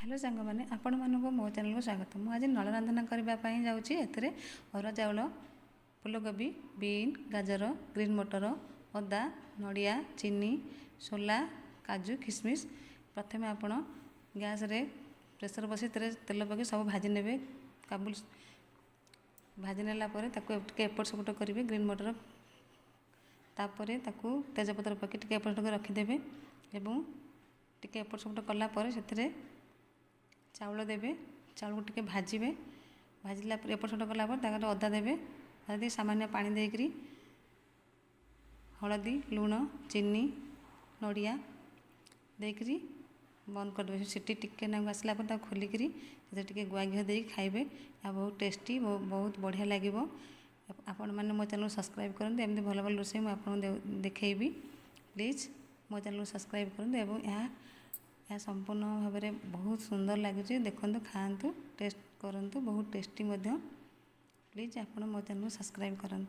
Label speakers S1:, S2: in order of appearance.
S1: Hello सांग मैंने आपण मानक मो चैनल को स्वागत। मुझे नल रांधना करने जाऊँगी। एथिरे अरुआ चाउल, फूलकोबी, बीन, गाजर, ग्रीन मटर, अदा, नड़िया, चीनी, सोला, काजू, किशमिश। प्रथमे आपण गैस रे प्रेसर बसी तेल पकई सब भाजी ने काबुल भाजी नेला एपट सेपट करेंगे। ग्रीन मटर तापर तेजपत्र पकई टे एपट सेपट रखिदेवे एवं टे एपट सेपट कलापर से चाउल देवे। चाउल को टिके भाजबे। भाजला एपट सेपट कलापर अदा देवे। अदा सामान्य पानी देकरी हलदी, लुण, चीनी, नड़िया देकरी बंद करदे। सीटी टिके ना आसला खोलिकी टे गुआ घी दे खाइबे। बहुत टेस्टी बहुत बढ़िया लगे। आपण मैंने मो चैनल सब्सक्राइब करेंगे। एमती भल भल रोषे मुझे देखी। प्लीज़ मो चैनल सब्सक्राइब करेंगे। यह संपूर्ण भाव में बहुत सुंदर लगे। देखो खातु टेस्ट करूँ बहुत टेस्टी। प्लीज़ आप मो चैनल सब्सक्राइब करूँ।